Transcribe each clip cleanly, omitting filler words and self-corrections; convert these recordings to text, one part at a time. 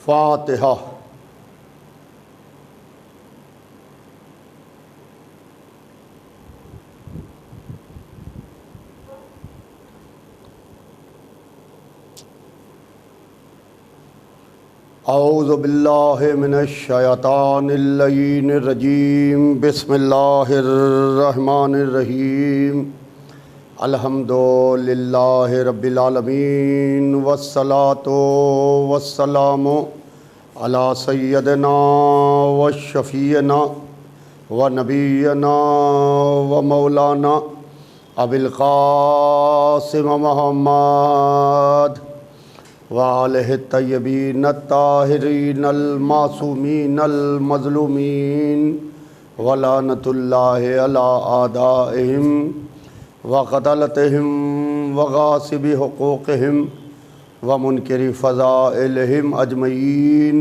फातिहा। औज़ु बिल्लाहि मिनश शैतानिर रजीम। बिस्मिल्लाहिर रहमानिर रहीम। अल्हम्दुलिल्लाहि रब्बिल आलमीन वस्सलातु वस्सलामु अला सय्यदिना व शफ़ीना व नबीना व मौलाना अबिल क़ासिम मुहम्मद वालिहि तय्यबीन ताहिरीन मासूमीन मज़लूमीन वलानतुल्लाहि अला आदाइहिम व क़तलतिहिम व गासिबि हुक़ूक़िहिम व मुनकिरि फ़ज़ाइलिहिम अजमईन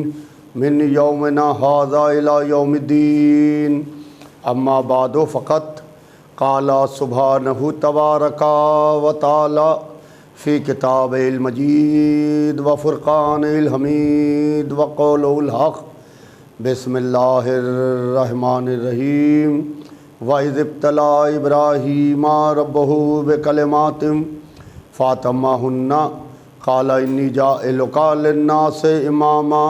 मिन यौमिना हाज़ा इला यौमिद्दीन। अम्मा बादु फ़क़त क़ाला सुब्हानहु तबारका व तआला फ़ी किताबिल मजीद व फ़ुरक़ानिल हमीद व क़ौलुल हक़। बिस्मिल्लाहिर रहमानिर रहीम। व इज़ इब्तला इब्राहीमा रब्बहु बिकलिमातिन फ़अतम्महुन्ना क़ाला इन्नी जाइलुका लिन्नासि इमामा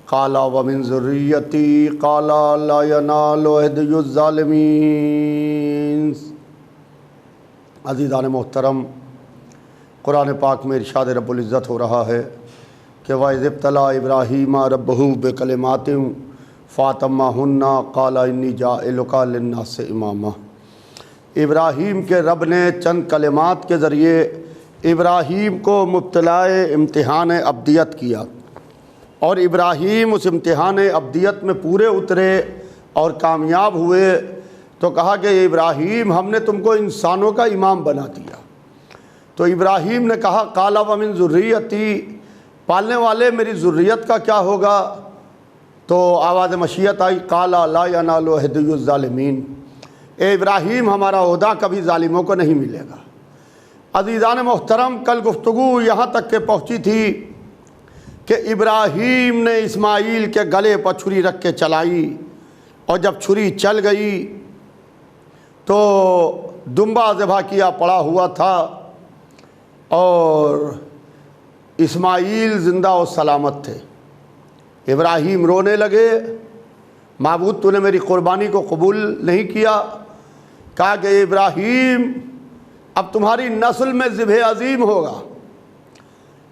क़ाला व मिन ज़ुर्रिय्यती क़ाला ला यनालु अहदियुज़ ज़ालिमीन। अज़ीज़ान मोहतरम, कुरान पाक में इरशाद रब्बुल इज़्ज़त हो रहा है कि व इज़ इब्तला इब्राहीमा रब्बहु बिकलिमातिन फ़अतम्महुन्ना क़ाला इन्नी जाइलुका लिन्नासि इमामा। इब्राहीम के रब ने चंद कलिमात के ज़रिए इब्राहीम को मुब्तलाए इम्तिहान अब्दियत किया और इब्राहीम उस इम्तिहान अब्दियत में पूरे उतरे और कामयाब हुए तो कहा कि इब्राहीम हमने तुमको इंसानों का इमाम बना दिया। तो इब्राहीम ने कहा काला व मिन ज़ुर्रियती, पालने वाले मेरी ज़ुर्रियत का क्या होगा? तो आवाज़ मशीयत आई काला ला यनालु अहदियुज़ ज़ालिमीन। ए इब्राहीम हमारा ओहदा कभी ज़ालिमों को नहीं मिलेगा। अज़ीज़ान मोहतरम, कल गुफ्तगू यहाँ तक के पहुँची थी कि इब्राहीम ने इस्माईल के गले पर छुरी रख के चलाई और जब छुरी चल गई तो दुम्बा ज़बह किया पड़ा हुआ था और इस्माईल ज़िंदा और सलामत थे। इब्राहीम रोने लगे, माबूद तूने मेरी क़ुरबानी को कबूल नहीं किया। कहा कि इब्राहीम अब तुम्हारी नस्ल में ज़िब्ह अज़ीम होगा।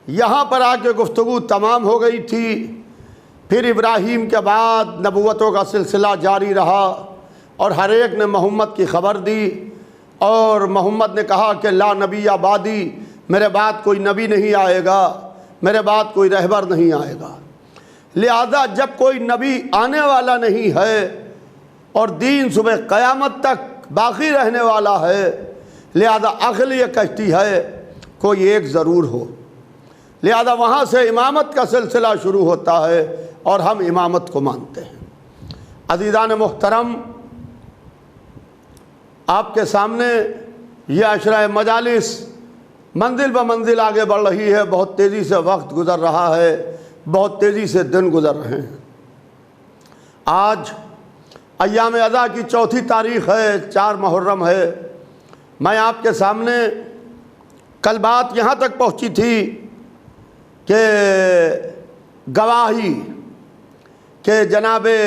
यहाँ पर आके गुफ्तगू तमाम हो गई थी। फिर इब्राहीम के बाद नबूवतों का सिलसिला जारी रहा और हर एक ने मोहम्मद की ख़बर दी और मोहम्मद ने कहा कि ला नबी आबादी, मेरे बाद कोई नबी नहीं आएगा, मेरे बाद कोई रहबर नहीं आएगा। लिहाजा जब कोई नबी आने वाला नहीं है और दीन सुबह क़यामत तक बाकी रहने वाला है, लिहाजा अक्ल ये कहती है कोई एक ज़रूर हो। लिहाजा वहाँ से इमामत का सिलसिला शुरू होता है और हम इमामत को मानते हैं। अज़ीज़ान मोहतरम, आपके सामने यह अशरा मजालिस मंजिल ब मंजिल आगे बढ़ रही है। बहुत तेज़ी से वक्त गुज़र रहा है, बहुत तेज़ी से दिन गुज़र रहे हैं। आज अय्याम अज़ा की चौथी तारीख़ है, 4 मुहर्रम है। मैं आपके सामने कल बात यहाँ तक पहुँची थी कि गवाही के जनाबे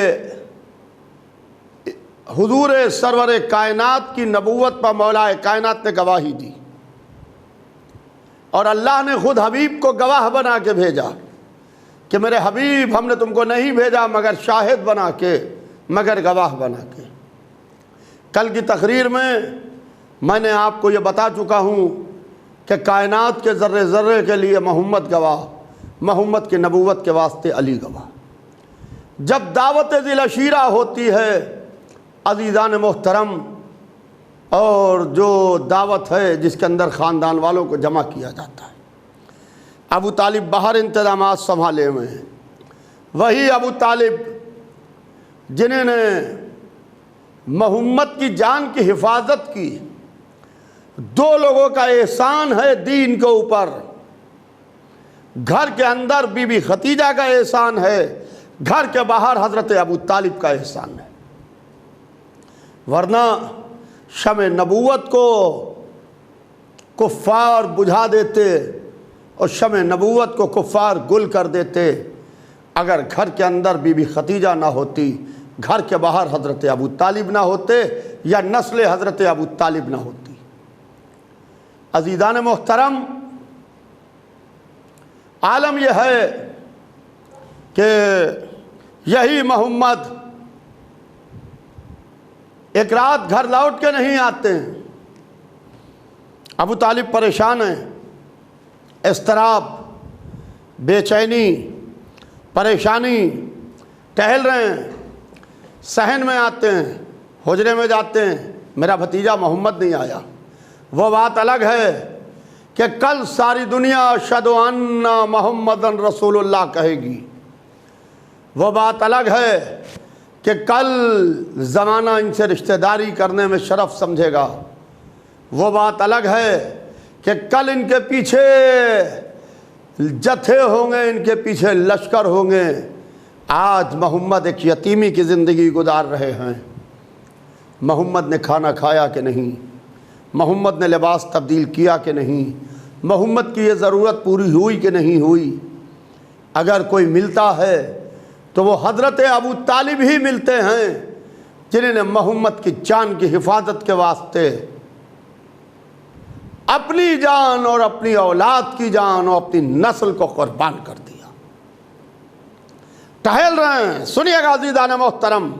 हुजूर सरवर कायनात की नबूवत पर मौला कायनात ने गवाही दी और अल्लाह ने ख़ुद हबीब को गवाह बना के भेजा कि मेरे हबीब हमने तुमको नहीं भेजा मगर शाहिद बना के, मगर गवाह बना के। कल की तकरीर में मैंने आपको ये बता चुका हूँ कि कायनात के ज़र्रे ज़र्रे के लिए मोहम्मद गवाह, मोहम्मद की नबूवत के वास्ते अली गवाह। जब दावत ज़िल अशीरा होती है अज़ीज़ान मोहतरम, और जो दावत है जिसके अंदर ख़ानदान वालों को जमा किया जाता है, अबू तालिब बाहर इंतज़ामात संभाले हुए हैं। वही अबू तालिब जिन्होंने मोहम्मद की जान की हिफाजत की। 2 लोगों का एहसान है दीन के ऊपर। घर के अंदर बीबी खतीजा का एहसान है, घर के बाहर हज़रत अबू तालिब का एहसान है। वरना शमे नबूवत को कुफ़ार बुझा देते और शमे नबूवत को कुफ़ार गुल कर देते। अगर घर के अंदर बीबी खतीजा ना होती, घर के बाहर हज़रत अबू तालिब ना होते, या नस्ल हज़रत अबू तालिब ना होती। अज़ीज़ान मोहतरम, आलम यह है कि यही मोहम्मद एक रात घर लौट के नहीं आते हैं। अबू तालिब परेशान हैं, इस्तराब, बेचैनी, परेशानी, टहल रहे हैं, सहन में आते हैं, हुजरे में जाते हैं, मेरा भतीजा मोहम्मद नहीं आया। वो बात अलग है कि कल सारी दुनिया अशहदु अन्ना मुहम्मदन रसूलुल्लाह कहेगी। वो बात अलग है कि कल ज़माना इनसे रिश्तेदारी करने में शरफ़ समझेगा। वो बात अलग है कि कल इनके पीछे जत्थे होंगे, इनके पीछे लश्कर होंगे। आज मोहम्मद एक यतीमी की ज़िंदगी गुजार रहे हैं। मोहम्मद ने खाना खाया कि नहीं, मोहम्मद ने लिबास तब्दील किया कि नहीं, मोहम्मद की ये ज़रूरत पूरी हुई कि नहीं हुई। अगर कोई मिलता है तो वो हज़रत अबू तालिब ही मिलते हैं, जिन्होंने मोहम्मद की जान की हिफाजत के वास्ते अपनी जान और अपनी औलाद की जान और अपनी नस्ल को कुर्बान कर दिया। टहल रहे हैं। सुनिएगा अज़ीज़ान मोहतरम,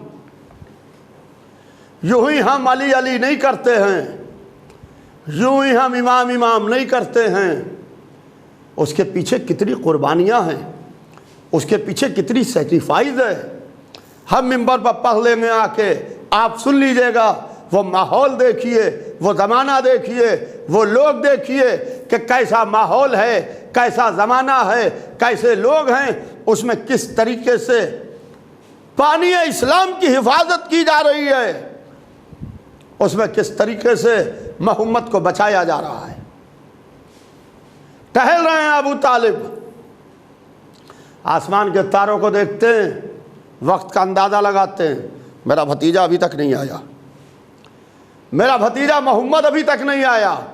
यूं ही हम अली अली नहीं करते हैं, यूं ही हम इमाम इमाम नहीं करते हैं। उसके पीछे कितनी कुर्बानियाँ हैं, उसके पीछे कितनी सेक्रीफाइस है। हम मिंबर पर पढ़ लेंगे आके, आप सुन लीजिएगा। वो माहौल देखिए, वो ज़माना देखिए, वो लोग देखिए कि कैसा माहौल है, कैसा ज़माना है, कैसे लोग हैं। उसमें किस तरीके से पानी इस्लाम की हिफाजत की जा रही है, उसमें किस तरीके से मोहम्मद को बचाया जा रहा है। टहल रहे हैं अबू तालिब, आसमान के तारों को देखते हैं, वक्त का अंदाज़ा लगाते हैं। मेरा भतीजा अभी तक नहीं आया, मेरा भतीजा मोहम्मद अभी तक नहीं आया,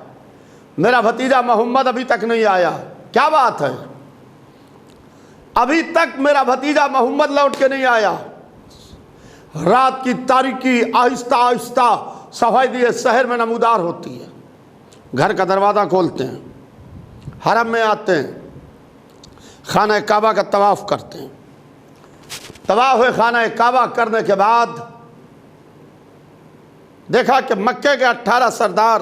मेरा भतीजा मोहम्मद अभी तक नहीं आया। क्या बात है, अभी तक मेरा भतीजा मोहम्मद लौट के नहीं आया। रात की तारीकी आहिस्ता आहिस्ता सफ़ेदी शहर में नमूदार होती है। घर का दरवाज़ा खोलते हैं, हरम में आते हैं, खाना काबा का तवाफ़ करते हैं। तवाफ़ खाना काबा करने के बाद देखा कि मक्के के 18 सरदार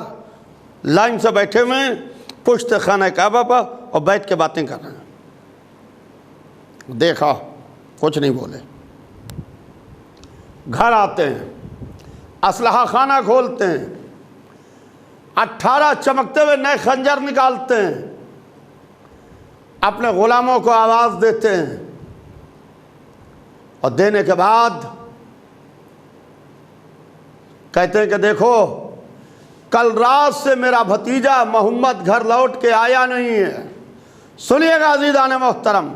लाइन से बैठे हुए हैं, पुश्त खाना काबा पर और बैठ के बातें कर रहे हैं। देखा, कुछ नहीं बोले। घर आते हैं, असलहा खाना खोलते हैं, 18 चमकते हुए नए खंजर निकालते हैं, अपने गुलामों को आवाज़ देते हैं और देने के बाद कहते हैं कि देखो, कल रात से मेरा भतीजा मोहम्मद घर लौट के आया नहीं है। सुनिएगा अज़ीज़ान मोहतरम,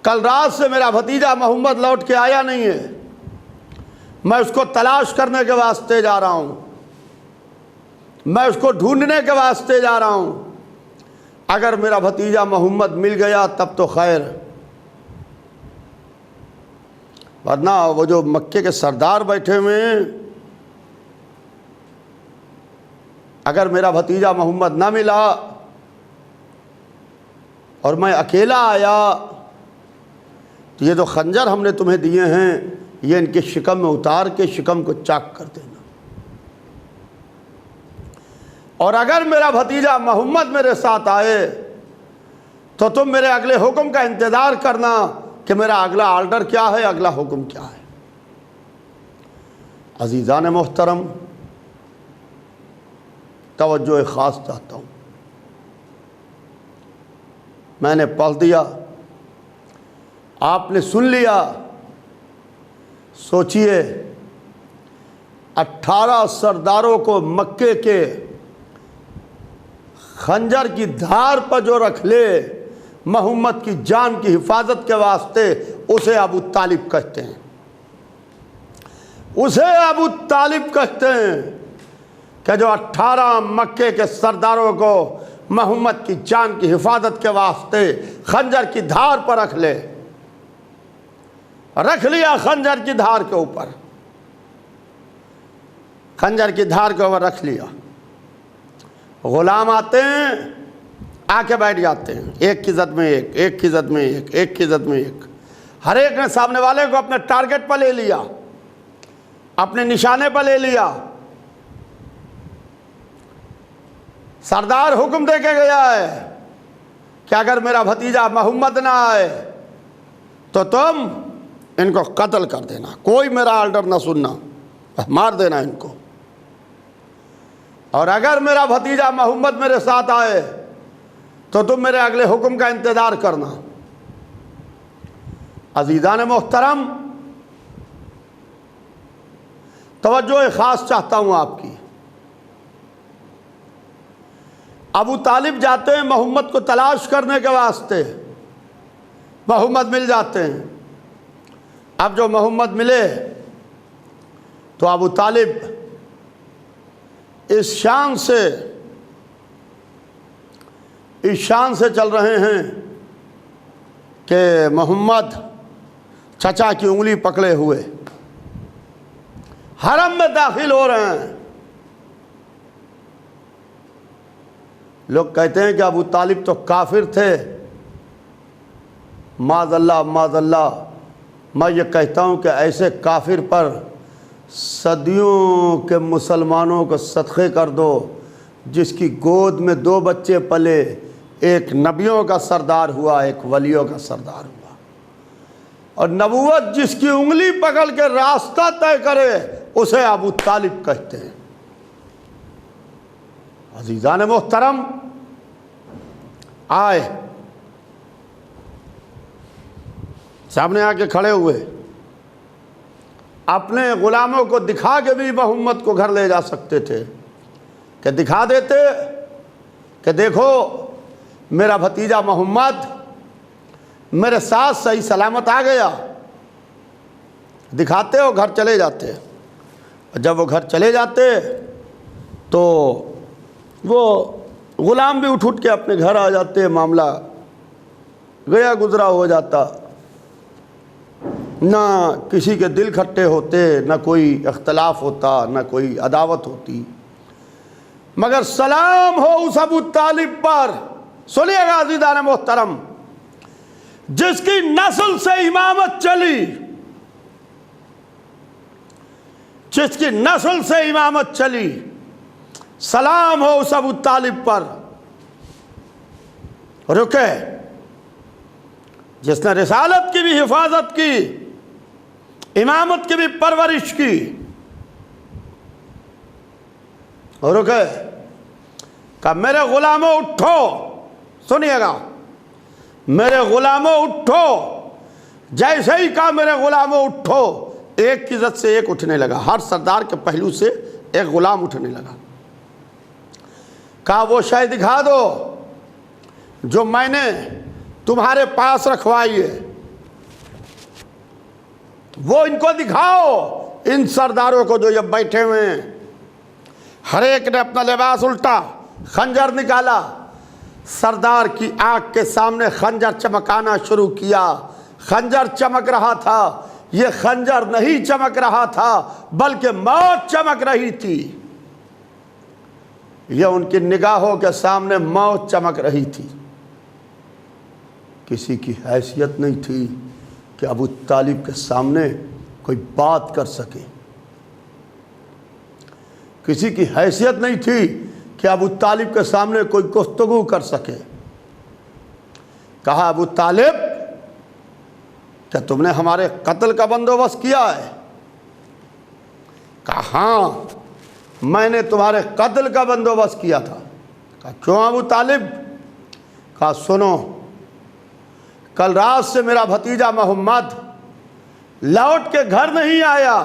कल रात से मेरा भतीजा मोहम्मद लौट के आया नहीं है। मैं उसको तलाश करने के वास्ते जा रहा हूँ, मैं उसको ढूंढने के वास्ते जा रहा हूँ। अगर मेरा भतीजा मोहम्मद मिल गया तब तो खैर, वरना वो जो मक्के के सरदार बैठे हुए हैं, अगर मेरा भतीजा मोहम्मद ना मिला और मैं अकेला आया तो ये जो खंजर हमने तुम्हें दिए हैं, ये इनके शिकम में उतार के शिकम को चाक कर देना। और अगर मेरा भतीजा मोहम्मद मेरे साथ आए तो तुम मेरे अगले हुक्म का इंतज़ार करना कि मेरा अगला ऑर्डर क्या है, अगला हुक्म क्या है। अज़ीज़ान मोहतरम, तवज्जो ख़ास चाहता हूँ। मैंने पढ़ दिया, आपने सुन लिया। सोचिए, 18 सरदारों को मक्के के खंजर की धार पर जो रख ले मोहम्मद की जान की हिफाजत के वास्ते, उसे अबू तालिब कहते हैं। उसे अबू तालिब कहते हैं कि जो 18 मक्के के सरदारों को मोहम्मद की जान की हिफाजत के वास्ते खंजर की धार पर रख ले। रख लिया खंजर की धार के ऊपर, खंजर की धार के ऊपर रख लिया। गुलाम आते हैं, आके बैठ जाते हैं, एक की जद में एक, एक की जद में एक, एक की जद में एक। हर एक ने सामने वाले को अपने टारगेट पर ले लिया, अपने निशाने पर ले लिया। सरदार हुक्म दे के गया है कि अगर मेरा भतीजा मोहम्मद ना आए तो तुम इनको कत्ल कर देना, कोई मेरा ऑर्डर ना सुनना, मार देना इनको। और अगर मेरा भतीजा मोहम्मद मेरे साथ आए तो तुम मेरे अगले हुक्म का इंतजार करना। अजीज़ान मोहतरम, तवज्जो ख़ास चाहता हूँ आपकी। अबू तालिब जाते हैं मोहम्मद को तलाश करने के वास्ते, मोहम्मद मिल जाते हैं। अब जो मोहम्मद मिले तो अबू तालिब इस शान से चल रहे हैं कि मोहम्मद चचा की उंगली पकड़े हुए हरम में दाखिल हो रहे हैं। लोग कहते हैं कि अबू तालिब तो काफिर थे। माज़अल्लाह माज़अल्लाह, मैं ये कहता हूँ कि ऐसे काफिर पर सदियों के मुसलमानों को सदक़े कर दो, जिसकी गोद में 2 बच्चे पले, एक नबियों का सरदार हुआ, एक वलियों का सरदार हुआ। और नबूवत जिसकी उंगली पकड़ के रास्ता तय करे, उसे अबू तालिब कहते हैं। अजीज़ान मोहतरम, आए सामने आके खड़े हुए, अपने गुलामों को दिखा के भी मोहम्मद को घर ले जा सकते थे कि दिखा देते कि देखो मेरा भतीजा मोहम्मद मेरे साथ सही सलामत आ गया, दिखाते हो, घर चले जाते। जब वो घर चले जाते तो वो गुलाम भी उठ के अपने घर आ जाते, मामला गया गुजरा हो जाता। ना किसी के दिल खट्टे होते, ना कोई इख्तलाफ होता, ना कोई अदावत होती। मगर सलाम हो उस अबू तालिब पर। सुनिएगा अज़ीज़ान मोहतरम, जिसकी नस्ल से इमामत चली, जिसकी नस्ल से इमामत चली, सलाम हो उस अबू तालिब पर। रुके, जिसने रिसालत की भी हिफाजत की, इमामत की भी परवरिश की। और रुके, कहा मेरे गुलामों उठो। सुनिएगा, मेरे गुलामों उठो। जैसे ही कहा मेरे गुलामों उठो, एक की इज्जत से एक उठने लगा, हर सरदार के पहलू से एक गुलाम उठने लगा। कहा वो शय दिखा दो जो मैंने तुम्हारे पास रखवाई है, वो इनको दिखाओ, इन सरदारों को जो ये बैठे हुए हैं। हर एक ने अपना लिबास उल्टा, खंजर निकाला, सरदार की आंख के सामने खंजर चमकाना शुरू किया। खंजर चमक रहा था, ये खंजर नहीं चमक रहा था, बल्कि मौत चमक रही थी। यह उनकी निगाहों के सामने मौत चमक रही थी। किसी की हैसियत नहीं थी कि अबू तालिब के सामने कोई बात कर सके। किसी की हैसियत नहीं थी कि अबू तालिब के सामने कोई गुफ्तगू कर सके। कहा अबू तालिब, क्या तुमने हमारे कत्ल का बंदोबस्त किया है? कहा हाँ, मैंने तुम्हारे कत्ल का बंदोबस्त किया था। कहा क्यों अबू तालिब? कहा सुनो, कल रात से मेरा भतीजा मोहम्मद लौट के घर नहीं आया,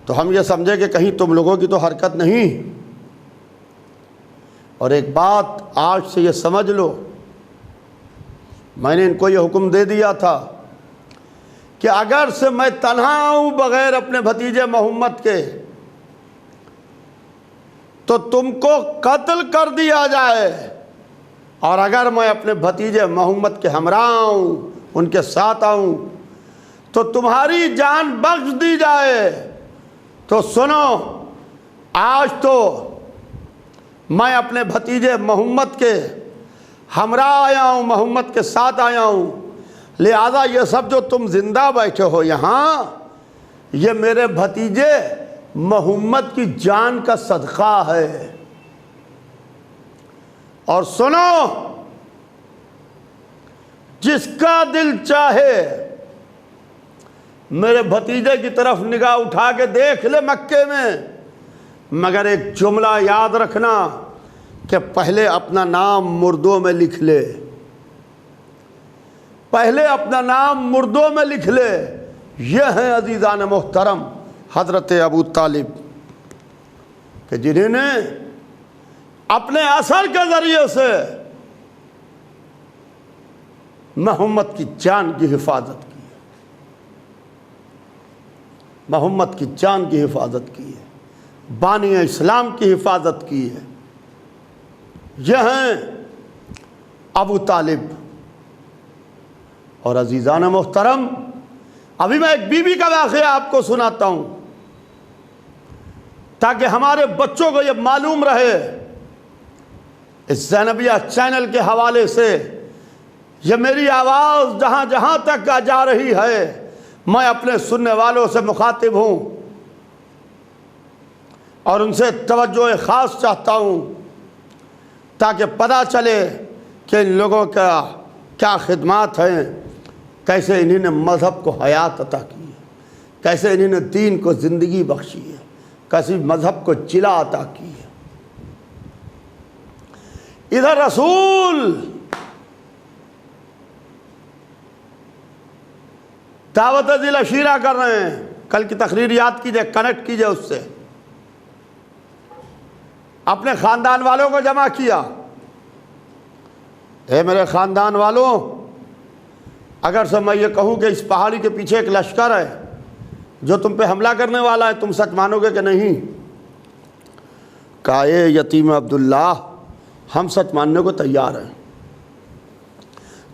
तो हम ये समझे कि कहीं तुम लोगों की तो हरकत नहीं। और एक बात आज से ये समझ लो, मैंने इनको ये हुक्म दे दिया था कि अगर से मैं तन्हा हूं बगैर अपने भतीजे मोहम्मद के, तो तुमको कत्ल कर दिया जाए, और अगर मैं अपने भतीजे मोहम्मद के हमरा हूं, उनके साथ आऊं, तो तुम्हारी जान बख्श दी जाए। तो सुनो, आज तो मैं अपने भतीजे मोहम्मद के हमरा आया हूँ, मोहम्मद के साथ आया हूँ, लिहाजा ये सब जो तुम जिंदा बैठे हो यहाँ, ये मेरे भतीजे मोहम्मद की जान का सदका है। और सुनो, जिसका दिल चाहे मेरे भतीजे की तरफ निगाह उठा के देख ले मक्के में, मगर एक जुमला याद रखना कि पहले अपना नाम मुर्दों में लिख ले, पहले अपना नाम मुर्दों में लिख ले। यह है अजीज़ान मोहतरम हज़रत अबू तालिब, कि जिन्होंने अपने असर के ज़रिए से मोहम्मद की जान की हिफाजत की है, मोहम्मद की जान की हिफाजत की है, बानी इस्लाम की हिफाजत की है। यह हैं अबू तालिब। और अजीज़ान मोहतरम, अभी मैं एक बीबी का वाक़या आपको सुनाता हूँ, ताकि हमारे बच्चों को यह मालूम रहे। इस ज़ैनबिया चैनल के हवाले से यह मेरी आवाज़ जहाँ जहाँ तक जा रही है, मैं अपने सुनने वालों से मुखातिब हूँ और उनसे तवज्जो ख़ास चाहता हूँ, ताकि पता चले कि इन लोगों का क्या खिदमात हैं, कैसे इन्होंने मज़हब को हयात अता की है, कैसे इन्होंने दीन को ज़िंदगी बख्शी है, कैसे मज़हब को जिला अता की है। इधर रसूल दावत दिल अशीरा कर रहे हैं। कल की तकरीर याद कीजिए, कनेक्ट कीजिए उससे। अपने ख़ानदान वालों को जमा किया। ए मेरे ख़ानदान वालों, अगर से मैं ये कहूँ कि इस पहाड़ी के पीछे एक लश्कर है जो तुम पे हमला करने वाला है, तुम सच मानोगे कि नहीं? कहा, ए यतीम अब्दुल्ला, हम सच मानने को तैयार हैं।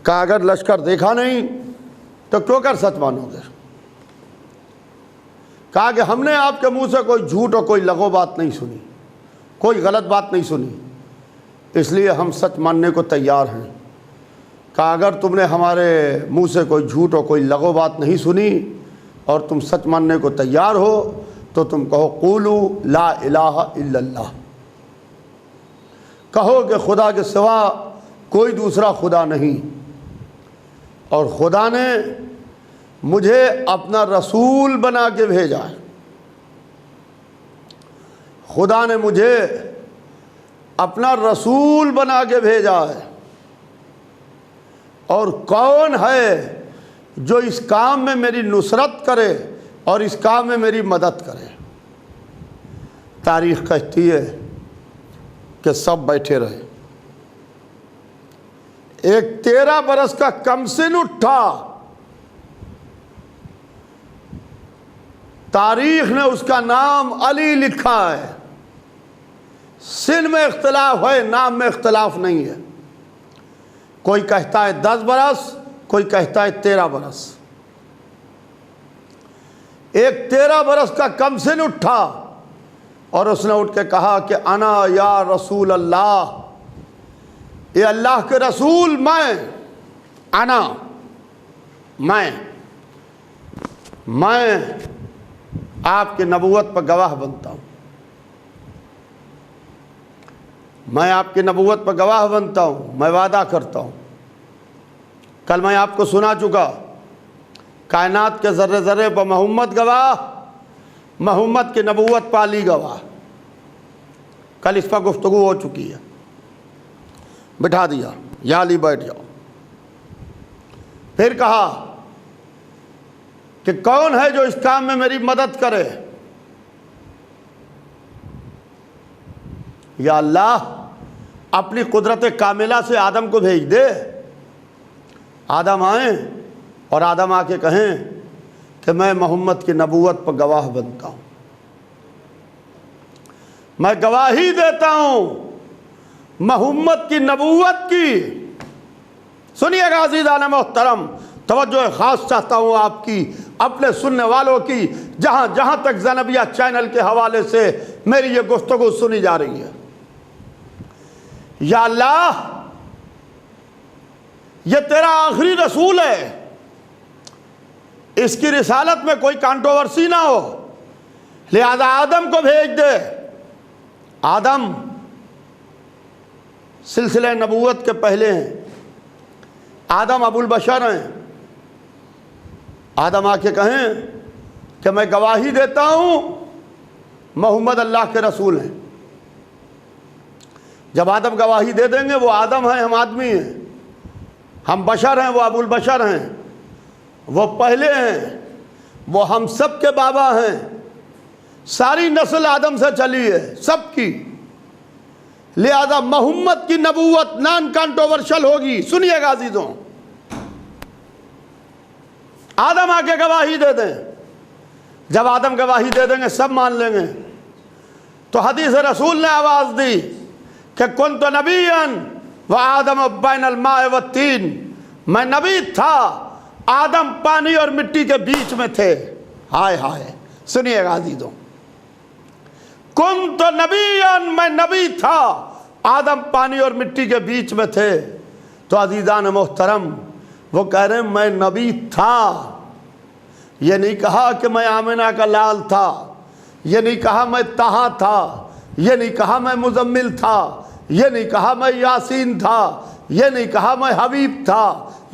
कहा, अगर लश्कर देखा नहीं तो क्यों कर सच मानोगे? कहा कि हमने आपके मुंह से कोई झूठ और कोई लगो बात नहीं सुनी, कोई गलत बात नहीं सुनी, इसलिए हम सच मानने को तैयार हैं। कहा, अगर तुमने हमारे मुंह से कोई झूठ और कोई लगो बात नहीं सुनी और तुम सच मानने को तैयार हो, तो तुम कहो क़ूलू ला इलाहा इल्लल्लाह, कहो कि खुदा के सिवा कोई दूसरा खुदा नहीं, और खुदा ने मुझे अपना रसूल बना के भेजा है। खुदा ने मुझे अपना रसूल बना के भेजा है, और कौन है जो इस काम में मेरी नुसरत करे और इस काम में मेरी मदद करे? तारीख़ कहती है कि सब बैठे रहे। एक 13 बरस का कमसिन उठा, तारीख ने उसका नाम अली लिखा है। सिन में इख्तिलाफ है, नाम में इख्तिलाफ नहीं है। कोई कहता है 10 बरस, कोई कहता है 13 बरस। एक 13 बरस का कमसिन उठा और उसने उठ के कहा कि अना या रसूल अल्लाह, ये अल्लाह के रसूल मैं, अना मैं आपकी नबूवत पर गवाह बनता हूँ, मैं आपकी नबूवत पर गवाह बनता हूँ, मैं वादा करता हूँ। कल मैं आपको सुना चुका, कायनात के ज़र्रे ज़र्रे पर मोहम्मद गवाह, मोहम्मद की नबूवत पर अली गवाह। कल इस पर गुफ्तगू हो चुकी है। बिठा दिया, या अली बैठ जाओ। फिर कहा कि कौन है जो इस काम में मेरी मदद करे? या अल्लाह, अपनी कुदरत कामिला से आदम को भेज दे। आदम आए और आदम आके कहें कि मैं मोहम्मद की नबूवत पर गवाह बनता हूँ, मैं गवाही देता हूँ मोहम्मद की नबूवत की। सुनिएगा अज़ीज़ान मोहतरम, तवज्जो ख़ास चाहता हूँ आपकी, अपने सुनने वालों की, जहाँ जहाँ तक ज़ैनबिया चैनल के हवाले से मेरी ये गुफ्तगू सुनी जा रही है। या अल्लाह, ये तेरा आखिरी रसूल है, इसकी रिसालत में कोई कंट्रोवर्सी ना हो, लिहाजा आदम को भेज दे। आदम सिलसिले नबूवत के पहले हैं, आदम अबुल बशर हैं। आदम आके कहें कि मैं गवाही देता हूँ मोहम्मद अल्लाह के रसूल हैं। जब आदम गवाही दे देंगे, वो आदम हैं, हम आदमी हैं, हम बशर हैं, वो अबुल बशर हैं, वो पहले हैं, वो हम सब के बाबा हैं, सारी नस्ल आदम से चली है सबकी, लिहाजा मोहम्मद की नबूवत नॉन कंट्रोवर्शियल होगी। सुनिएगा अजीजों, आदम आके गवाही दे दें। जब आदम गवाही दे देंगे सब मान लेंगे। तो हदीस रसूल ने आवाज़ दी कि कुन्त नबिय्यन व आदम बैनल माए व तीन, मैं नबी था, आदम पानी और मिट्टी के बीच में थे। हाय हाय, सुनिएगा अजीजों, कुन्त नबिय्यन, मैं नबी था, आदम पानी और मिट्टी के बीच में थे। तो अजीज़ान मोहतरम, वो कह रहे हैं मैं नबी था। ये नहीं कहा कि मैं आमिना का लाल था, ये नहीं कहा मैं तहा था, ये नहीं कहा मैं मुजम्मिल था, ये नहीं कहा मैं यासीन था, ये नहीं कहा मैं हबीब था,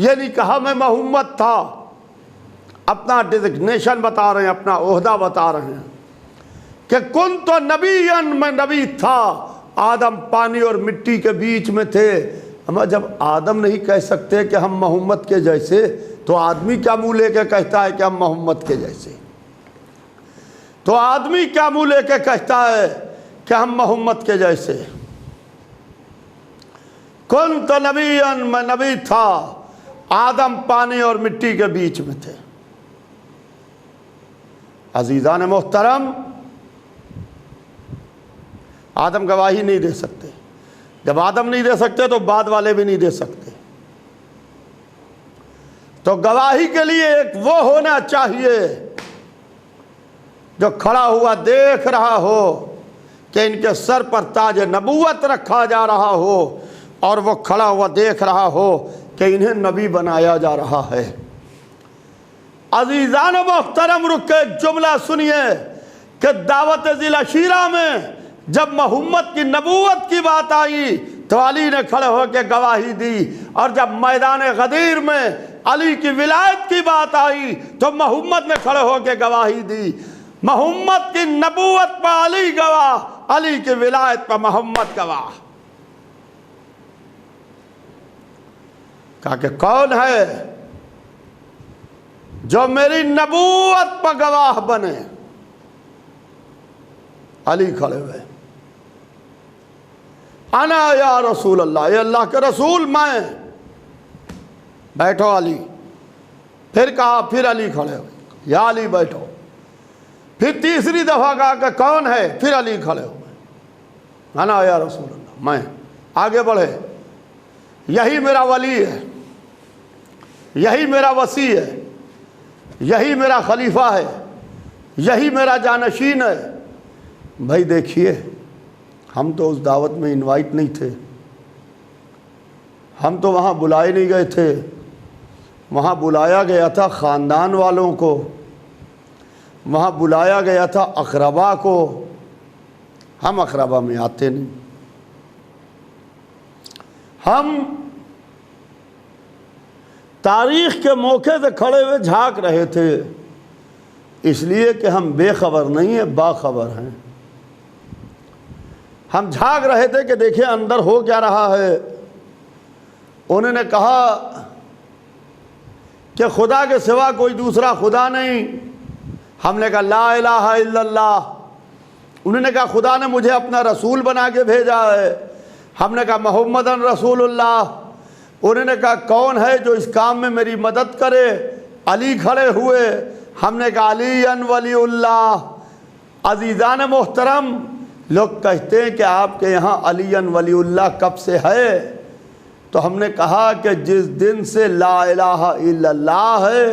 ये नहीं कहा मैं मोहम्मद था। अपना डिजिग्नेशन बता रहे हैं, अपना ओहदा बता रहे हैं कि कुन तो नबीयन, मैं नबी था, आदम पानी और मिट्टी के बीच में थे। हम जब आदम नहीं कह सकते कि हम मोहम्मद के जैसे, तो आदमी क्या मुंह लेके कहता है कि हम मोहम्मद के जैसे? तो आदमी क्या मुंह लेके कहता है कि हम मोहम्मद के जैसे? कुन तो नबीयन, मैं नबी था, आदम पानी और मिट्टी के बीच में थे। अजीज़ान मोहतरम, आदम गवाही नहीं दे सकते। जब आदम नहीं दे सकते तो बाद वाले भी नहीं दे सकते। तो गवाही के लिए एक वो होना चाहिए जो खड़ा हुआ देख रहा हो कि इनके सर पर ताज नबूवत रखा जा रहा हो, और वो खड़ा हुआ देख रहा हो कि इन्हें नबी बनाया जा रहा है। अजीज़ान मोहतरम, रुक के जुमला सुनिए कि दावत ज़िला शीरा में जब मोहम्मद की नबूवत की बात आई तो अली ने खड़े होकर गवाही दी, और जब मैदान गदीर में अली की विलायत की बात आई तो मोहम्मद ने खड़े होकर गवाही दी। मोहम्मद की नबूवत पर अली गवाह, अली की विलायत पर मोहम्मद गवाह। कहा कि कौन है जो मेरी नबूवत पर गवाह बने? अली खड़े हुए, अना या रसूल अल्लाह, ये अल्लाह के रसूल मैं। बैठो अली। फिर कहा, फिर अली खड़े हुए, या अली बैठो। फिर तीसरी दफा कहा कि कौन है? फिर अली खड़े हुए, अना या रसूल अल्लाह, मैं। आगे बढ़े, यही मेरा वली है, यही मेरा वसी है, यही मेरा खलीफा है, यही मेरा जानशीन है। भाई देखिए, हम तो उस दावत में इनवाइट नहीं थे, हम तो वहाँ बुलाए नहीं गए थे। वहाँ बुलाया गया था ख़ानदान वालों को, वहाँ बुलाया गया था अक़रबा को। हम अक़रबा में आते नहीं। हम तारीख़ के मौके से खड़े हुए झांक रहे थे, इसलिए कि हम बेखबर नहीं हैं, बाखबर हैं। हम झांक रहे थे कि देखिए अंदर हो क्या रहा है। उन्होंने कहा कि खुदा के सिवा कोई दूसरा खुदा नहीं। हमने कहा ला इलाहा इल्लल्लाह। उन्होंने कहा खुदा ने मुझे अपना रसूल बना के भेजा है। हमने कहा मोहम्मदन रसूलुल्लाह। उन्होंने कहा कौन है जो इस काम में मेरी मदद करे? अली खड़े हुए। हमने कहा अलीन वलीउल्लाह। अजीज़ान मोहतरम, लोग कहते हैं कि आपके यहाँ अलीन वलीउल्लाह कब से है? तो हमने कहा कि जिस दिन से ला इलाहा इल्लल्लाह है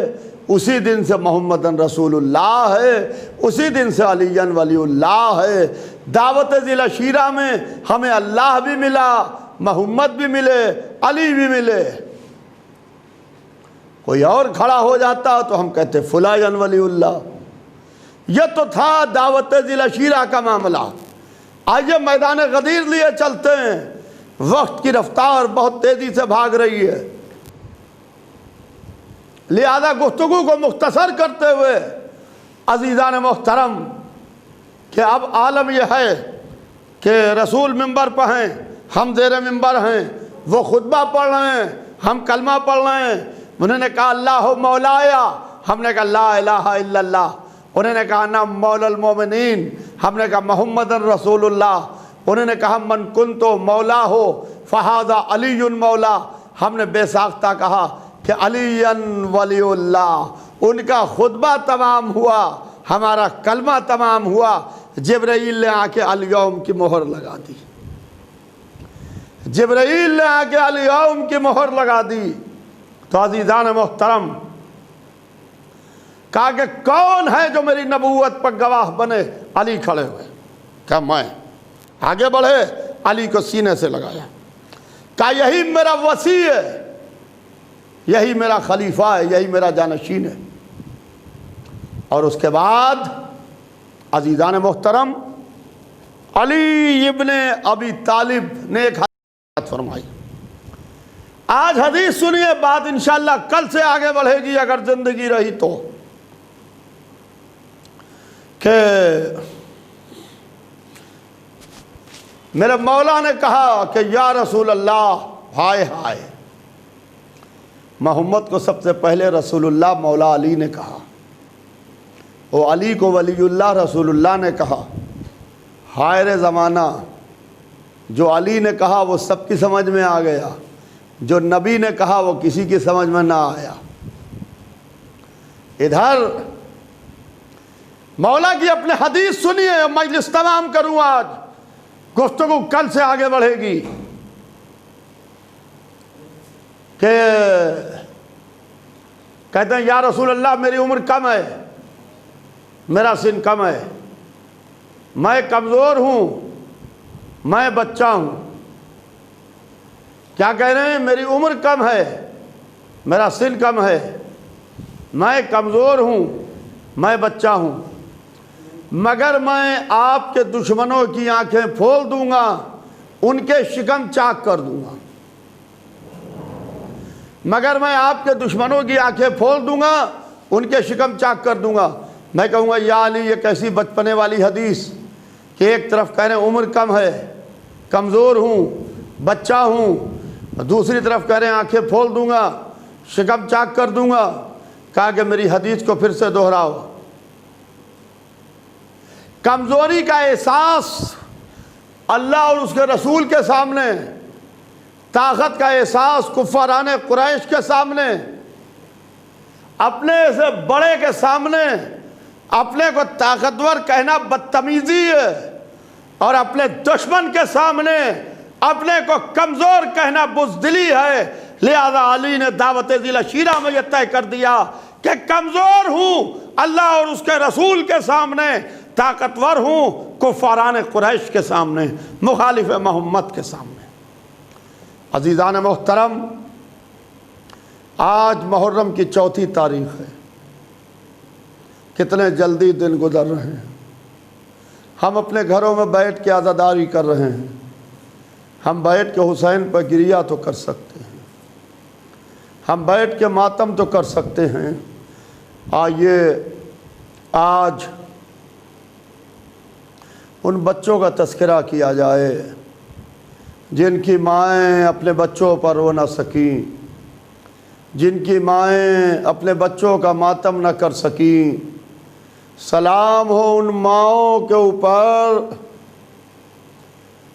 उसी दिन से मोहम्मदन रसूलुल्लाह है, उसी दिन से अलीन वलीउल्लाह है। दावत ज़िल शीरा में हमें अल्लाह भी मिला, मोहम्मद भी मिले, अली भी मिले। कोई और खड़ा हो जाता तो हम कहते फुलायन वलीउल्लाह। यह तो था दावत ज़िल शीरा का मामला। आइए मैदान गदीर लिए चलते हैं। वक्त की रफ्तार बहुत तेज़ी से भाग रही है, लिहाजा गुफ्तगू को मुख्तसर करते हुए अजीज़ान मोहतरम कि अब आलम यह है कि रसूल मिंबर पर हैं, हम ज़ेर मिंबर हैं, वो खुतबा पढ़ रहे हैं, हम कलमा पढ़ रहे हैं। उन्होंने कहा अल्लाह मौलाया, हमने कहा ला इलाहा इल्लल्लाह। उन्होंने कहा ना मौलल मोमिनीन, हमने कहा मोहम्मदन रसूलुल्लाह। उन्होंने कहा मन कुन तो मौला हो फ़हादा अलीयुन मौला। हमने बेसाख्ता कहा कि अलीयन वलीउल्लाह। उनका खुतबा तमाम हुआ, हमारा कलमा तमाम हुआ। जिब्राईल ने आके अलयौम की मोहर लगा दी। जिब्राईल ने आके अलयौम की मोहर लगा दी। तो अज़ीज़ान मोहतरम, कहा कि कौन है जो मेरी नबूवत पर गवाह बने? अली खड़े हुए। क्या मैं? आगे बढ़े, अली को सीने से लगाया। कहा यही मेरा वसी है, यही मेरा खलीफा है, यही मेरा जानशीन है। और उसके बाद अजीज़ान मोहतरम, अली इब्ने अबी तालिब ने एक हदीस फरमाई। आज हदीस सुनिए, बात इंशाअल्लाह कल से आगे बढ़ेगी अगर जिंदगी रही तो। कि मेरे मौला ने कहा कि या रसूल अल्लाह, हाय हाय। मोहम्मद को सबसे पहले रसूलुल्लाह मौला अली ने कहा, वो अली को वलीउल्लाह रसूलुल्लाह ने कहा। हाय रे ज़माना, जो अली ने कहा वो सबकी समझ में आ गया, जो नबी ने कहा वो किसी की समझ में ना आया। इधर मौला की अपने हदीस सुनिए, मजलिस तमाम करूँ आज, गुफ्तगू कल से आगे बढ़ेगी। कि कहते हैं या रसूल अल्लाह मेरी उम्र कम है, मेरा सिन कम है, मैं कमज़ोर हूँ, मैं बच्चा हूँ। क्या कह रहे हैं? मेरी उम्र कम है, मेरा सिन कम है, मैं कमज़ोर हूँ, मैं बच्चा हूँ, मगर मैं आपके दुश्मनों की आंखें फोड़ दूंगा, उनके शिकम चाक कर दूंगा। मगर मैं आपके दुश्मनों की आंखें फोड़ दूंगा, उनके शिकम चाक कर दूंगा। मैं कहूँगा या अली, ये कैसी बचपने वाली हदीस कि एक तरफ कह रहे हैं उम्र कम है, कमज़ोर हूँ, बच्चा हूँ, दूसरी तरफ कह रहे हैं आंखें फोड़ दूंगा, शिकम चाक कर दूंगा। कहा कि मेरी हदीस को फिर से दोहराओ। कमज़ोरी का एहसास अल्लाह और उसके रसूल के सामने, ताकत का एहसास कुफ़ाराने कुरैश के सामने, अपने से बड़े के सामने अपने को ताकतवर कहना बदतमीजी है, और अपने दुश्मन के सामने अपने को कमज़ोर कहना बुज़दिली है। लिहाजा अली ने दावत ज़िल शीरा में यह तय कर दिया कि कमज़ोर हूँ अल्लाह और उसके रसूल के सामने, ताकतवर हूँ कुफ़ारान कुरैश के सामने, मुखालिफ मोहम्मद के सामने। अज़ीज़ान मोहतरम, आज मुहर्रम की 4 तारीख़ है। कितने जल्दी दिन गुजर रहे हैं। हम अपने घरों में बैठ के आज़ादारी कर रहे हैं। हम बैठ के हुसैन पर गिरिया तो कर सकते हैं, हम बैठ के मातम तो कर सकते हैं। आइए आज उन बच्चों का तज़किरा किया जाए जिनकी माएँ अपने बच्चों पर रो ना सकीं, जिनकी माएँ अपने बच्चों का मातम न कर सकीं। सलाम हो उन माओं के ऊपर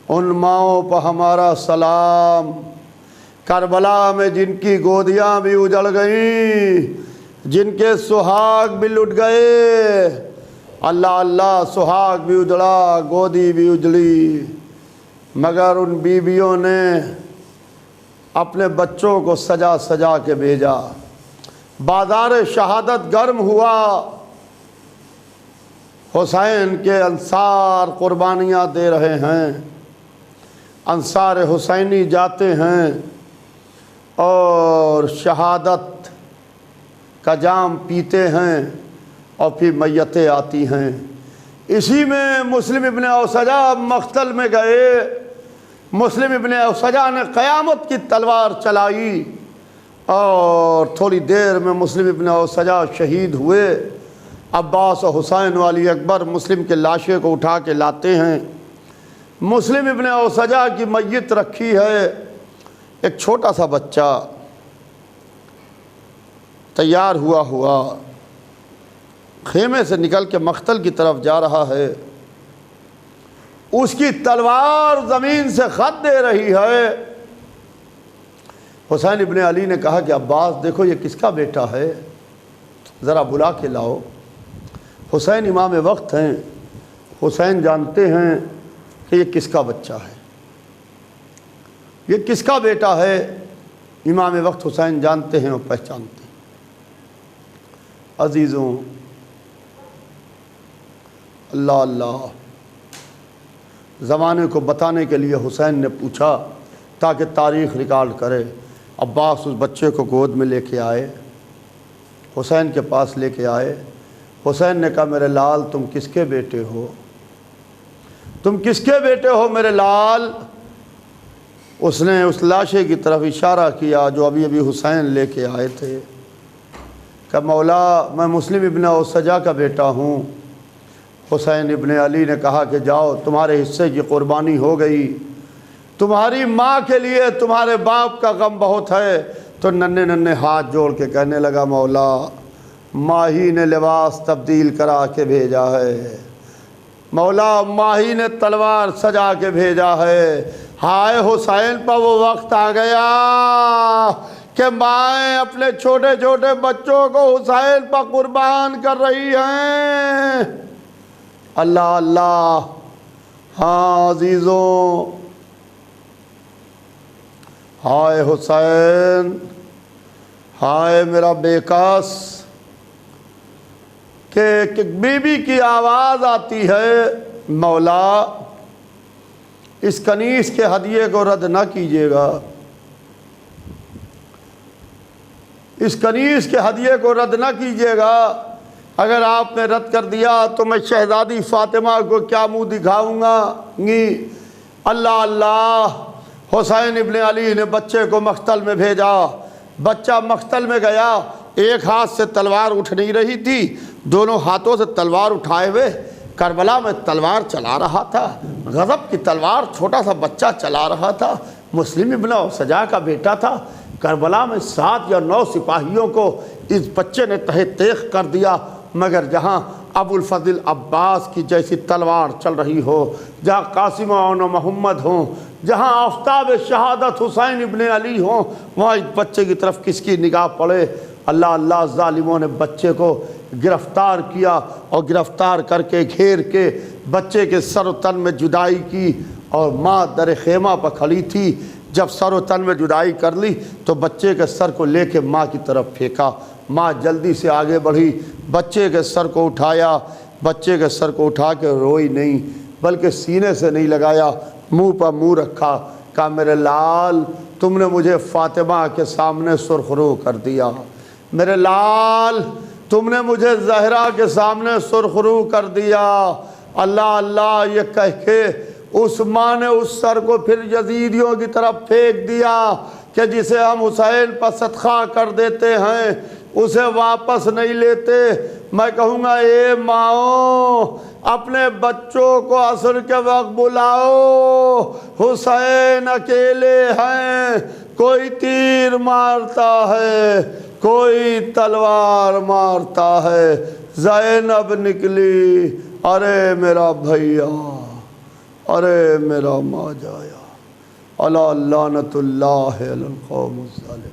उन माओं पर हमारा सलाम। करबला में जिनकी गोदियां भी उजड़ गईं, जिनके सुहाग भी लुट गए, अल्लाह अल्लाह सुहाग भी उजड़ा, गोदी भी उजड़ी, मगर उन बीवियों ने अपने बच्चों को सजा सजा के भेजा। बाजार शहादत गर्म हुआ, हुसैन के अंसार कुर्बानियाँ दे रहे हैं, अंसार हुसैनी जाते हैं और शहादत का जाम पीते हैं और फिर मैयतें आती हैं। इसी में मुस्लिम इब्न औसजा मख्तल में गए। मुस्लिम इब्न औसजा ने क़यामत की तलवार चलाई और थोड़ी देर में मुस्लिम इब्न औसजा शहीद हुए। अब्बास और हुसैन वाली अकबर मुस्लिम के लाशे को उठा के लाते हैं। मुस्लिम इब्न औसजा की मैयत रखी है। एक छोटा सा बच्चा तैयार हुआ खेमे से निकल के मख्तल की तरफ जा रहा है। उसकी तलवार ज़मीन से खत दे रही है। हुसैन इब्न अली ने कहा कि अब्बास देखो ये किसका बेटा है, ज़रा बुला के लाओ। हुसैन इमाम वक्त हैं, हुसैन जानते हैं कि ये किसका बच्चा है, ये किसका बेटा है। इमाम वक्त हुसैन जानते हैं और पहचानते हैं। अजीज़ों, अल्लाह अल्लाह, ज़माने को बताने के लिए हुसैन ने पूछा ताकि तारीख़ रिकॉर्ड करे। अब्बास उस बच्चे को गोद में लेके आए, हुसैन के पास लेके आए। हुसैन ने कहा मेरे लाल तुम किसके बेटे हो, तुम किसके बेटे हो मेरे लाल। उसने उस लाशे की तरफ इशारा किया जो अभी अभी हुसैन लेके आए थे। कहा मौला मैं मुस्लिम इब्न औसजा का बेटा हूँ। हुसैन इब्न अली ने कहा कि जाओ तुम्हारे हिस्से की कुर्बानी हो गई, तुम्हारी माँ के लिए तुम्हारे बाप का गम बहुत है। तो नन्हे नन्हे हाथ जोड़ के कहने लगा मौला माही ने लिबास तब्दील करा के भेजा है, मौला माही ने तलवार सजा के भेजा है। हाय हुसैन पर वो वक्त आ गया कि माएँ अपने छोटे छोटे बच्चों को हुसैन पर कुर्बान कर रही हैं। अल्लाह अल्लाह। हाँ अजीज़ों, हाय हुसैन, हाय मेरा बेकस। कि बीबी की आवाज़ आती है मौला इस कनीस के हदिये को रद्द ना कीजिएगा, इस कनीस के हदिये को रद्द ना कीजिएगा। अगर आपने रद्द कर दिया तो मैं शहज़ादी फ़ातिमा को क्या मुँह दिखाऊंगा। अल्लाह अल्लाह। हुसैन इब्न अली ने बच्चे को मख्तल में भेजा। बच्चा मख्तल में गया, एक हाथ से तलवार उठ नहीं रही थी, दोनों हाथों से तलवार उठाए हुए करबला में तलवार चला रहा था। गज़ब की तलवार छोटा सा बच्चा चला रहा था। मुस्लिम इब्न औसजा का बेटा था। करबला में 7 या 9 सिपाहियों को इस बच्चे ने तहे तेख कर दिया। मगर जहाँ अबुल फज़ल अब्बास की जैसी तलवार चल रही हो, जहाँ कासिम और मोहम्मद हों, जहाँ आफ्ताब शहादत हुसैन इब्न अली हों, वहाँ इस बच्चे की तरफ किसकी निगाह पड़े। अल्लाह अल्लाह। ज़ालिमों ने बच्चे को गिरफ़्तार किया और गिरफ़्तार करके घेर के बच्चे के सर तन में जुदाई की और माँ दर खेमा पर खड़ी थी। जब सर तन में जुदाई कर ली तो बच्चे के सर को लेके माँ की तरफ फेंका। माँ जल्दी से आगे बढ़ी, बच्चे के सर को उठाया, बच्चे के सर को उठा के रोई नहीं बल्कि सीने से नहीं लगाया, मुंह पर मुंह रखा। कहा मेरे लाल तुमने मुझे फ़ातिमा के सामने सुरखरू कर दिया, मेरे लाल तुमने मुझे ज़हरा के सामने सुरखरू कर दिया। अल्लाह अल्लाह ये कह के उस माँ ने उस सर को फिर यजीदियों की तरफ फेंक दिया कि जिसे हम हुसैन पर सदका कर देते हैं उसे वापस नहीं लेते। मैं कहूँगा ए माओ अपने बच्चों को असर के वक्त बुलाओ, हुसैन अकेले हैं, कोई तीर मारता है, कोई तलवार मारता है। ज़ैनब निकली, अरे मेरा भैया, अरे मेरा माँ जाया अला लानतुल्लाह अलल कौम ज़ालिम।